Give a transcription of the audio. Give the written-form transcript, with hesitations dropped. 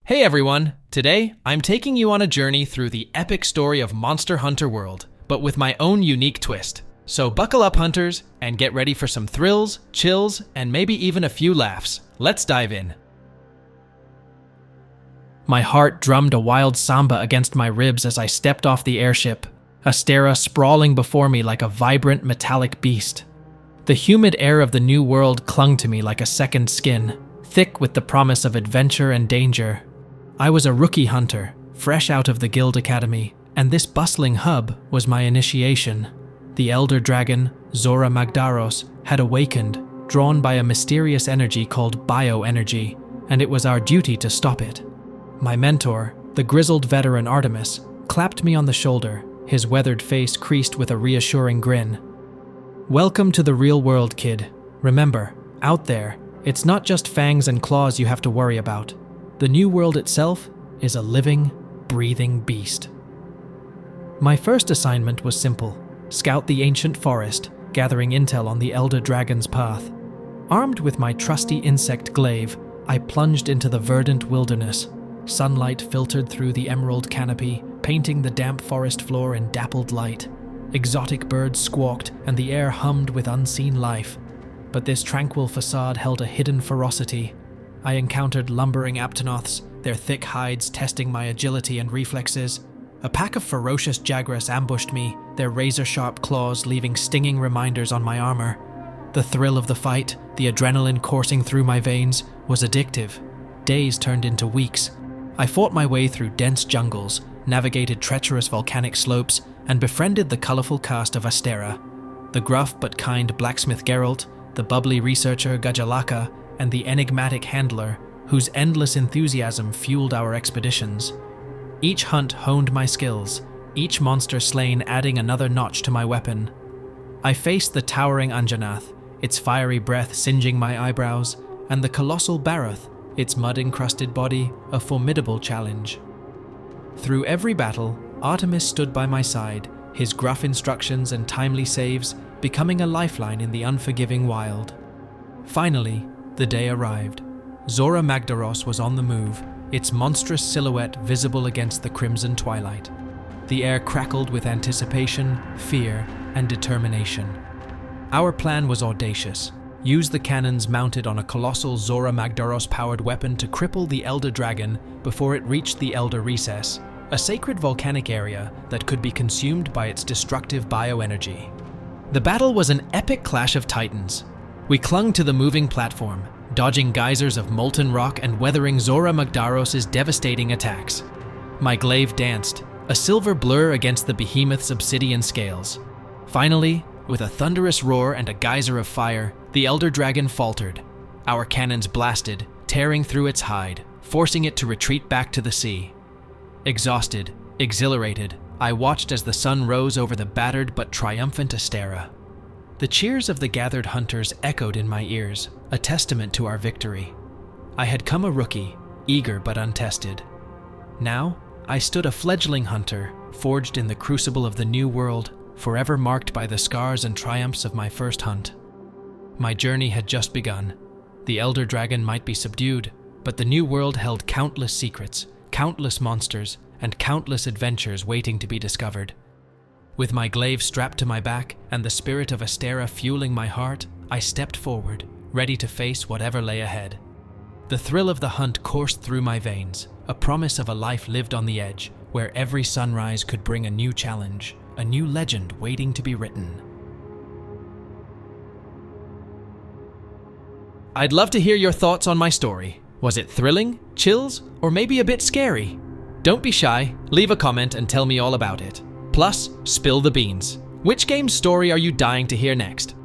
Hey everyone! Today, I'm taking you on a journey through the epic story of Monster Hunter World, but with my own unique twist. So buckle up, hunters, and get ready for some thrills, chills, and maybe even a few laughs. Let's dive in. My heart drummed a wild samba against my ribs as I stepped off the airship, Astera sprawling before me like a vibrant metallic beast. The humid air of the new world clung to me like a second skin, thick with the promise of adventure and danger. I was a rookie hunter, fresh out of the Guild Academy, and this bustling hub was my initiation. The elder dragon, Zora Magdaros, had awakened, drawn by a mysterious energy called bioenergy, and it was our duty to stop it. My mentor, the grizzled veteran Artemis, clapped me on the shoulder, his weathered face creased with a reassuring grin. Welcome to the real world, kid. Remember, out there, it's not just fangs and claws you have to worry about. The new world itself is a living, breathing beast. My first assignment was simple: scout the ancient forest, gathering intel on the elder dragon's path. Armed with my trusty insect glaive, I plunged into the verdant wilderness. Sunlight filtered through the emerald canopy, painting the damp forest floor in dappled light. Exotic birds squawked, and the air hummed with unseen life. But this tranquil facade held a hidden ferocity. I encountered lumbering aptonoths, their thick hides testing my agility and reflexes. A pack of ferocious jaguars ambushed me, their razor-sharp claws leaving stinging reminders on my armor. The thrill of the fight, the adrenaline coursing through my veins, was addictive. Days turned into weeks. I fought my way through dense jungles, navigated treacherous volcanic slopes, and befriended the colorful cast of Astera. The gruff but kind blacksmith Geralt, the bubbly researcher Gajalaka, and the enigmatic handler, whose endless enthusiasm fueled our expeditions. Each hunt honed my skills, each monster slain adding another notch to my weapon. I faced the towering Anjanath, its fiery breath singeing my eyebrows, and the colossal Barath, its mud-encrusted body, a formidable challenge. Through every battle, Artemis stood by my side, his gruff instructions and timely saves becoming a lifeline in the unforgiving wild. Finally, the day arrived. Zora Magdaros was on the move, its monstrous silhouette visible against the crimson twilight. The air crackled with anticipation, fear, and determination. Our plan was audacious. Use the cannons mounted on a colossal Zora Magdaros-powered weapon to cripple the Elder Dragon before it reached the Elder Recess, a sacred volcanic area that could be consumed by its destructive bioenergy. The battle was an epic clash of titans. We clung to the moving platform, dodging geysers of molten rock and weathering Zora Magdaros' devastating attacks. My glaive danced, a silver blur against the behemoth's obsidian scales. Finally, with a thunderous roar and a geyser of fire, the Elder Dragon faltered. Our cannons blasted, tearing through its hide, forcing it to retreat back to the sea. Exhausted, exhilarated, I watched as the sun rose over the battered but triumphant Astera. The cheers of the gathered hunters echoed in my ears, a testament to our victory. I had come a rookie, eager but untested. Now, I stood a fledgling hunter, forged in the crucible of the new world, forever marked by the scars and triumphs of my first hunt. My journey had just begun. The Elder Dragon might be subdued, but the new world held countless secrets, countless monsters, and countless adventures waiting to be discovered. With my glaive strapped to my back and the spirit of Astera fueling my heart, I stepped forward, ready to face whatever lay ahead. The thrill of the hunt coursed through my veins, a promise of a life lived on the edge, where every sunrise could bring a new challenge, a new legend waiting to be written. I'd love to hear your thoughts on my story. Was it thrilling, chills, or maybe a bit scary? Don't be shy, leave a comment and tell me all about it. Plus, spill the beans. Which game's story are you dying to hear next?